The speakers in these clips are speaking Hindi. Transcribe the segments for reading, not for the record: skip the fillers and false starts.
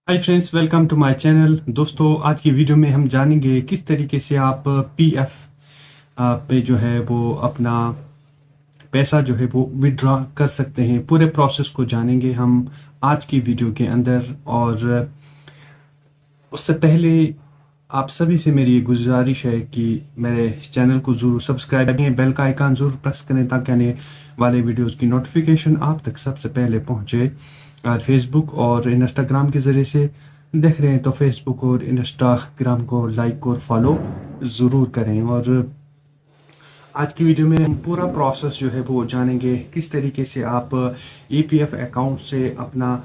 Hi friends, welcome to my channel. दोस्तों, आज की वीडियो में हम जानेंगे किस तरीके से आप पीएफ पे जो है वो अपना पैसा जो है वो विड्रॉ कर सकते हैं। पूरे प्रोसेस को जानेंगे हम आज की वीडियो के अंदर। और उससे पहले आप सभी से मेरी गुजारिश है कि मेरे चैनल को ज़रूर सब्सक्राइब करें, बेल का आइकन ज़रूर प्रेस करें ताकि आने वाले वीडियोस की नोटिफिकेशन आप तक सबसे पहले पहुंचे। और फेसबुक और इंस्टाग्राम के ज़रिए से देख रहे हैं तो फेसबुक और इंस्टाग्राम को लाइक और फॉलो ज़रूर करें। और आज की वीडियो में हम पूरा प्रोसेस जो है वो जानेंगे किस तरीके से आप ईपीएफ अकाउंट से अपना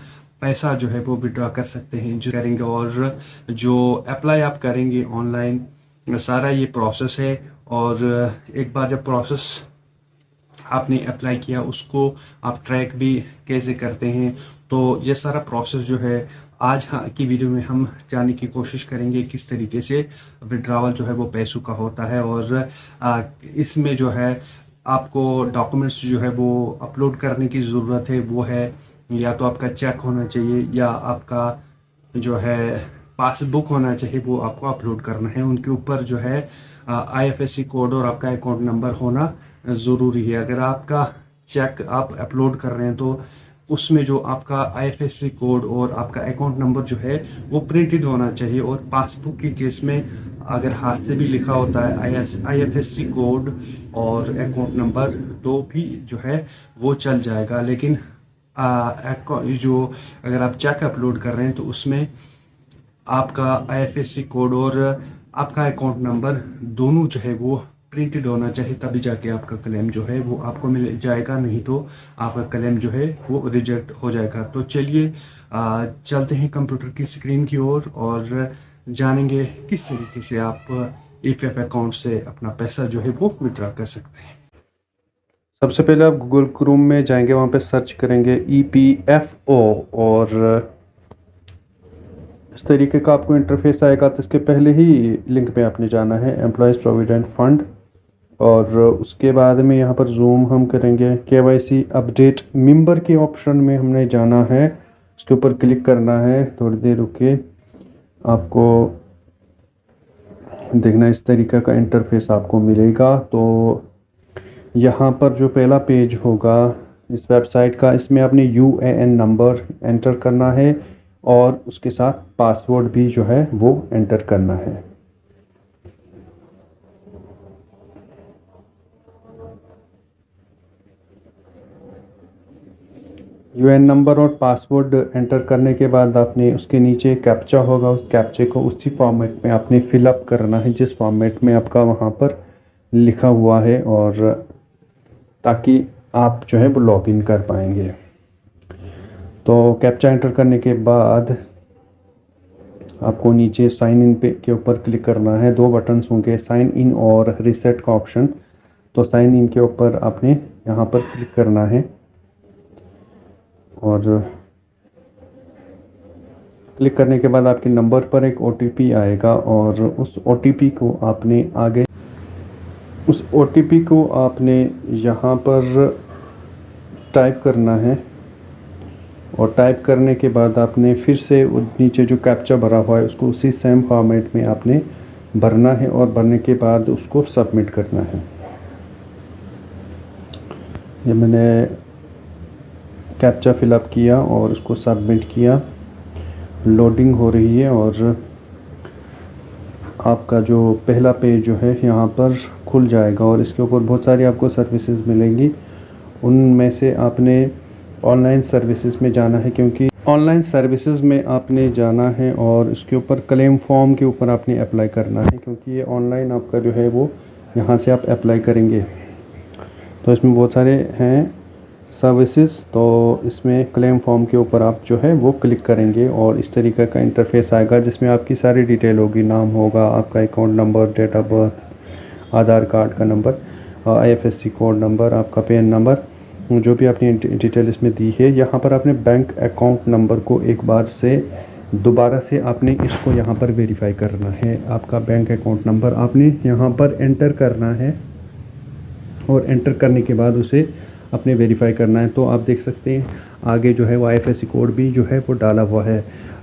पैसा जो है वो विड्रॉ कर सकते हैं जो करेंगे। और जो अप्लाई आप करेंगे ऑनलाइन, सारा ये प्रोसेस है। और एक बार जब प्रोसेस आपने अप्लाई किया उसको आप ट्रैक भी कैसे करते हैं, तो ये सारा प्रोसेस जो है आज की वीडियो में हम जानने की कोशिश करेंगे किस तरीके से विड्रावल जो है वो पैसों का होता है। और इसमें जो है आपको डॉक्यूमेंट्स जो है वो अपलोड करने की ज़रूरत है। वो है या तो आपका चेक होना चाहिए या आपका जो है पासबुक होना चाहिए, वो आपको अपलोड करना है। उनके ऊपर जो है आईएफएससी कोड और आपका अकाउंट नंबर होना ज़रूरी है। अगर आपका चेक आप अपलोड कर रहे हैं तो उसमें जो आपका आईएफएससी कोड और आपका अकाउंट नंबर जो है वो प्रिंटेड होना चाहिए। और पासबुक के केस में अगर हाथ से भी लिखा होता है आईएफएससी कोड और अकाउंट नंबर तो भी जो है वो चल जाएगा। लेकिन जो अगर आप चेक अपलोड कर रहे हैं तो उसमें आपका आईएफएससी कोड और आपका अकाउंट नंबर दोनों जो है वो प्रिंटेड होना चाहिए, तभी जाके आपका क्लेम जो है वो आपको मिल जाएगा, नहीं तो आपका क्लेम जो है वो रिजेक्ट हो जाएगा। तो चलिए चलते हैं कंप्यूटर की स्क्रीन की ओर और जानेंगे किस तरीके से आप ईपीएफ अकाउंट से अपना पैसा जो है वो विड्रॉ कर सकते हैं। सबसे पहले आप गूगल क्रोम में जाएंगे, वहाँ पे सर्च करेंगे EPFO और इस तरीके का आपको इंटरफेस आएगा। तो इसके पहले ही लिंक पे आपने जाना है एम्प्लॉयज़ प्रोविडेंट फंड, और उसके बाद में यहाँ पर जूम हम करेंगे KYC अपडेट मेंबर के ऑप्शन में हमने जाना है, उसके ऊपर क्लिक करना है। थोड़ी देर रुके, आपको देखना इस तरीके का इंटरफेस आपको मिलेगा। तो यहाँ पर जो पहला पेज होगा इस वेबसाइट का, इसमें आपने UAN नंबर एंटर करना है और उसके साथ पासवर्ड भी जो है वो एंटर करना है। UN नंबर और पासवर्ड एंटर करने के बाद आपने उसके नीचे कैप्चा होगा, उस कैप्चे को उसी फॉर्मेट में आपने फिलअप करना है जिस फॉर्मेट में आपका वहाँ पर लिखा हुआ है, और ताकि आप जो है वो लॉगिन कर पाएंगे। तो कैप्चा एंटर करने के बाद आपको नीचे साइन इन पे के ऊपर क्लिक करना है। दो बटन्स होंगे, साइन इन और रीसेट का ऑप्शन। तो साइन इन के ऊपर आपने यहाँ पर क्लिक करना है और क्लिक करने के बाद आपके नंबर पर एक OTP आएगा, और उस OTP को आपने यहाँ पर टाइप करना है। और टाइप करने के बाद आपने फिर से नीचे जो कैप्चा भरा हुआ है उसको उसी सेम फॉर्मेट में आपने भरना है, और भरने के बाद उसको सबमिट करना है। ये मैंने कैप्चा फिलअप किया और उसको सबमिट किया। लोडिंग हो रही है और आपका जो पहला पेज जो है यहाँ पर खुल जाएगा, और इसके ऊपर बहुत सारी आपको सर्विसेज मिलेंगी। उनमें से आपने ऑनलाइन सर्विसेज में जाना है, क्योंकि ऑनलाइन सर्विसेज में आपने जाना है और इसके ऊपर क्लेम फॉर्म के ऊपर आपने अप्लाई करना है, क्योंकि ये ऑनलाइन आपका जो है वो यहाँ से आप अप्लाई करेंगे। तो इसमें बहुत सारे हैं सर्विसेज, तो इसमें क्लेम फॉर्म के ऊपर आप जो है वो क्लिक करेंगे और इस तरीके का इंटरफेस आएगा जिसमें आपकी सारी डिटेल होगी। नाम होगा, आपका account number, date of birth, Aadhaar card का नंबर, IFSC कोड नंबर, आपका पैन नंबर, जो भी आपने डिटेल इसमें दी है। यहाँ पर आपने बैंक अकाउंट नंबर को एक बार से दोबारा से आपने इसको यहाँ पर वेरीफाई करना है। आपका बैंक अकाउंट नंबर आपने यहाँ पर एंटर करना है, और एंटर करने के बाद उसे अपने वेरीफाई करना है। तो आप देख सकते हैं आगे जो है वो IFSC कोड भी जो है वो डाला हुआ है।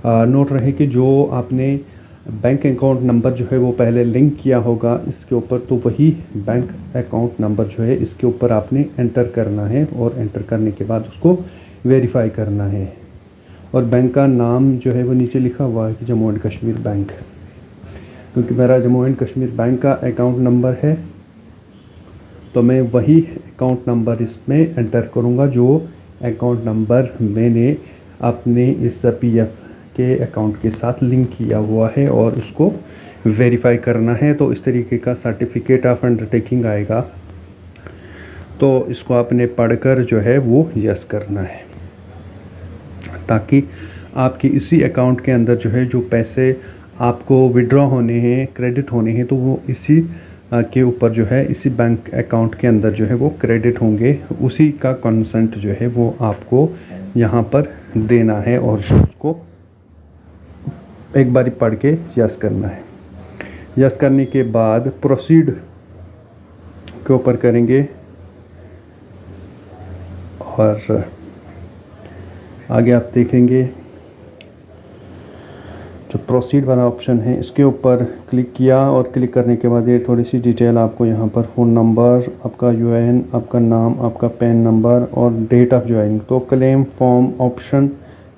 नोट रहे कि जो आपने बैंक अकाउंट नंबर जो है वो पहले लिंक किया होगा इसके ऊपर, तो वही बैंक अकाउंट नंबर जो है इसके ऊपर आपने एंटर करना है और एंटर करने के बाद उसको वेरीफाई करना है। और बैंक का नाम जो है वो नीचे लिखा हुआ है कि जम्मू एंड कश्मीर बैंक, क्योंकि मेरा जम्मू एंड कश्मीर बैंक का अकाउंट नंबर है तो मैं वही अकाउंट नंबर इसमें एंटर करूँगा जो अकाउंट नंबर मैंने अपने इस पीएफ के अकाउंट के साथ लिंक किया हुआ है और उसको वेरीफाई करना है। तो इस तरीके का सर्टिफिकेट ऑफ अंडरटेकिंग आएगा, तो इसको आपने पढ़कर जो है वो यस करना है, ताकि आपकी इसी अकाउंट के अंदर जो है जो पैसे आपको विड्रॉ होने हैं, क्रेडिट होने हैं, तो वो इसी के ऊपर जो है इसी बैंक अकाउंट के अंदर जो है वो क्रेडिट होंगे। उसी का कंसेंट जो है वो आपको यहाँ पर देना है और उसको एक बारी पढ़ के यस करना है। यस करने के बाद प्रोसीड के ऊपर करेंगे और आगे आप देखेंगे जो प्रोसीड वाला ऑप्शन है इसके ऊपर क्लिक किया और क्लिक करने के बाद ये थोड़ी सी डिटेल आपको यहाँ पर फ़ोन नंबर, आपका यूएएन, आपका नाम, आपका पैन नंबर और डेट ऑफ ज्वाइनिंग। तो क्लेम फॉर्म ऑप्शन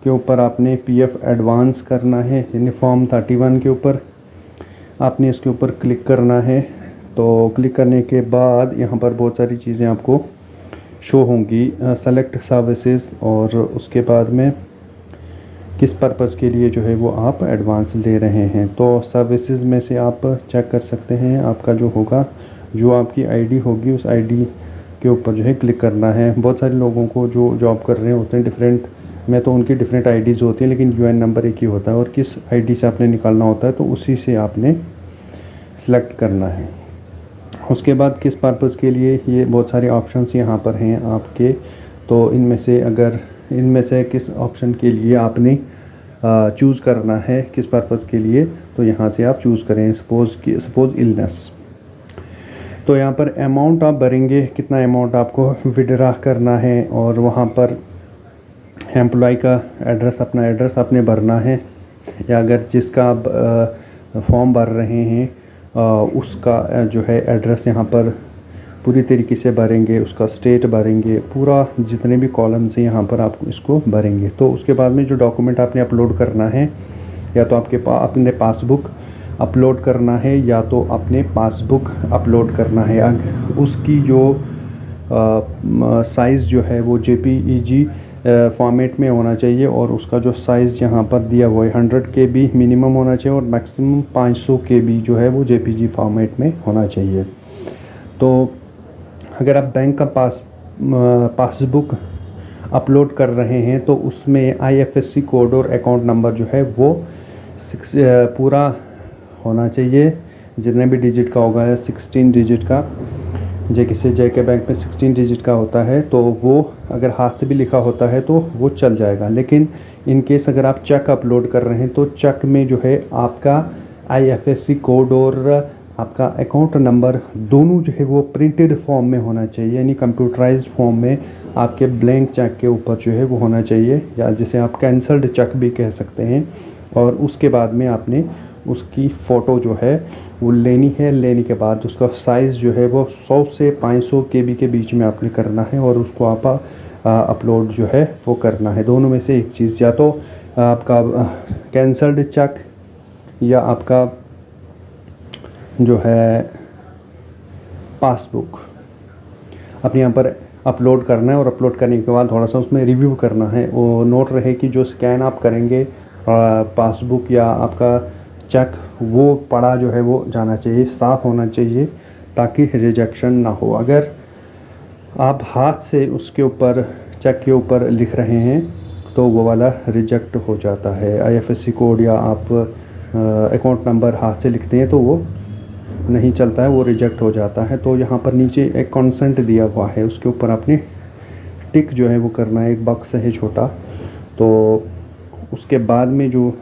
के ऊपर आपने पीएफ एडवांस करना है, यानी फॉर्म 31 के ऊपर आपने इसके ऊपर क्लिक करना है। तो क्लिक करने के बाद यहाँ पर बहुत सारी चीज़ें आपको शो होंगी, सेलेक्ट सर्विसेज और उसके बाद में किस पर्पज़ के लिए जो है वो आप एडवांस ले रहे हैं। तो सर्विसेज में से आप चेक कर सकते हैं, आपका जो होगा, जो आपकी आईडी होगी उस आईडी के ऊपर जो है क्लिक करना है। बहुत सारे लोगों को जो जॉब कर रहे होते हैं डिफरेंट में, तो उनकी डिफरेंट आईडीज़ होती हैं, लेकिन यूएन नंबर एक ही होता है और किस आईडी से आपने निकालना होता है तो उसी से आपने सेलेक्ट करना है। उसके बाद किस पर्पज़ के लिए, ये बहुत सारे ऑप्शंस यहाँ पर हैं आपके, तो इनमें से किस ऑप्शन के लिए आपने चूज़ करना है, किस पर्पज़ के लिए, तो यहाँ से आप चूज़ करें। सपोज़ इलनेस, तो यहाँ पर अमाउंट आप भरेंगे, कितना अमाउंट आपको विड्रॉ करना है और वहाँ पर एम्प्लॉय का एड्रेस, अपना एड्रेस आपने भरना है, या अगर जिसका आप फॉर्म भर रहे हैं उसका जो है एड्रेस यहाँ पर पूरी तरीके से भरेंगे, उसका स्टेट भरेंगे, पूरा जितने भी कॉलम्स हैं यहाँ पर आप इसको भरेंगे। तो उसके बाद में जो डॉक्यूमेंट आपने अपलोड करना है, या तो अपने पासबुक अपलोड करना है या तो अपने पासबुक अपलोड करना है। उसकी जो साइज़ जो है वो JPEG फॉर्मेट में होना चाहिए और उसका जो साइज़ यहाँ पर दिया हुआ है 100 KB मिनिमम होना चाहिए और मैक्सिमम 500 KB जो है वो JPG फॉर्मेट में होना चाहिए। तो अगर आप बैंक का पासबुक अपलोड कर रहे हैं तो उसमें IFSC कोड और अकाउंट नंबर जो है वो पूरा होना चाहिए, जितने भी डिजिट का होगा, 16 डिजिट का, JK बैंक में 16 डिजिट का होता है, तो वो अगर हाथ से भी लिखा होता है तो वो चल जाएगा। लेकिन इन केस अगर आप चेक अपलोड कर रहे हैं तो चेक में जो है आपका IFSC कोड और आपका अकाउंट नंबर दोनों जो है वो प्रिंटेड फॉर्म में होना चाहिए, यानी कंप्यूटराइज्ड फॉर्म में आपके ब्लैंक चेक के ऊपर जो है वो होना चाहिए, या जिसे आप कैंसल्ड चेक भी कह सकते हैं। और उसके बाद में आपने उसकी फ़ोटो जो है वो लेनी है। लेने के बाद उसका साइज़ जो है वो 100 से 500 KB के बीच में आपने करना है और उसको आप अपलोड जो है वो करना है। दोनों में से एक चीज़, या तो आपका कैंसल्ड चेक या आपका जो है पासबुक अपने यहाँ पर अपलोड करना है। और अपलोड करने के बाद थोड़ा सा उसमें रिव्यू करना है। वो नोट रहे कि जो स्कैन आप करेंगे पासबुक या आपका चेक, वो पढ़ा जो है वो जाना चाहिए, साफ़ होना चाहिए, ताकि रिजेक्शन ना हो। अगर आप हाथ से उसके ऊपर चेक के ऊपर लिख रहे हैं तो वो वाला रिजेक्ट हो जाता है। IFSC कोड या आप अकाउंट नंबर हाथ से लिखते हैं तो वो नहीं चलता है, वो रिजेक्ट हो जाता है। तो यहाँ पर नीचे एक कंसेंट दिया हुआ है, उसके ऊपर आपने टिक जो है वो करना है, एक बॉक्स है छोटा। तो उसके बाद में जो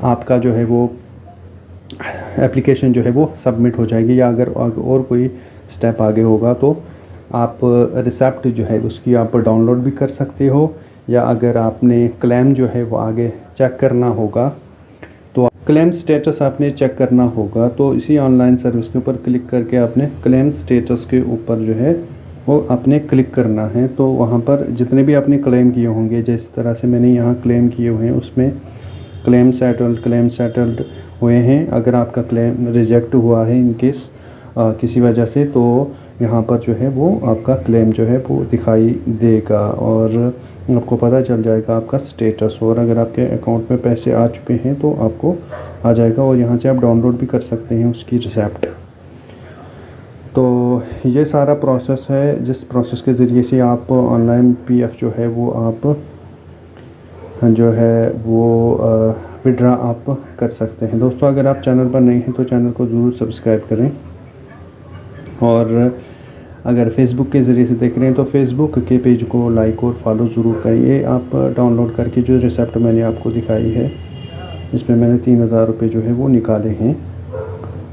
आपका जो है वो एप्लीकेशन जो है वो सबमिट हो जाएगी, या अगर और कोई स्टेप आगे होगा तो आप रिसिप्ट जो है उसकी आप डाउनलोड भी कर सकते हो, या अगर आपने क्लेम जो है वो आगे चेक करना होगा, तो क्लेम स्टेटस आपने चेक करना होगा, तो इसी ऑनलाइन सर्विस के ऊपर क्लिक करके आपने क्लेम स्टेटस के ऊपर जो है वो आपने क्लिक करना है। तो वहाँ पर जितने भी आपने क्लेम किए होंगे, जिस तरह से मैंने यहाँ क्लेम किए हुए हैं, उसमें क्लेम सेटल्ड हुए हैं। अगर आपका क्लेम रिजेक्ट हुआ है इन केस किसी वजह से, तो यहाँ पर जो है वो आपका क्लेम जो है वो दिखाई देगा और आपको पता चल जाएगा आपका स्टेटस। और अगर आपके अकाउंट में पैसे आ चुके हैं तो आपको आ जाएगा और यहाँ से आप डाउनलोड भी कर सकते हैं उसकी रिसिप्ट। तो ये सारा प्रोसेस है जिस प्रोसेस के ज़रिए से आप ऑनलाइन पीएफ जो है वो आप जो है वो विड्रा आप कर सकते हैं। दोस्तों, अगर आप चैनल पर नए हैं तो चैनल को ज़रूर सब्सक्राइब करें, और अगर फेसबुक के ज़रिए से देख रहे हैं तो फेसबुक के पेज को लाइक और फॉलो ज़रूर करिए। आप डाउनलोड करके जो रिसिप्ट मैंने आपको दिखाई है, इसमें मैंने 3000 रुपये जो है वो निकाले हैं।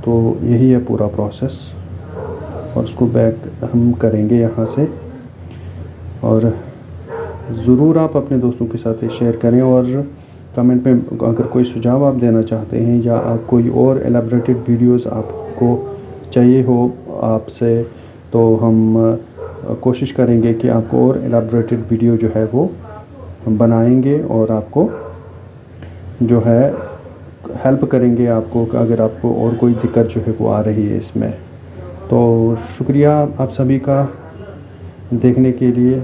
तो यही है पूरा प्रोसेस, और उसको बैक हम करेंगे यहाँ से। और ज़रूर आप अपने दोस्तों के साथ ये शेयर करें, और कमेंट में अगर कोई सुझाव आप देना चाहते हैं या आप कोई और एलैबोरेटेड वीडियोस आपको चाहिए हो आपसे, तो हम कोशिश करेंगे कि आपको और एलैबोरेटेड वीडियो जो है वो बनाएंगे और आपको जो है हेल्प करेंगे आपको, अगर आपको और कोई दिक्कत जो है वो आ रही है इसमें। तो शुक्रिया आप सभी का देखने के लिए।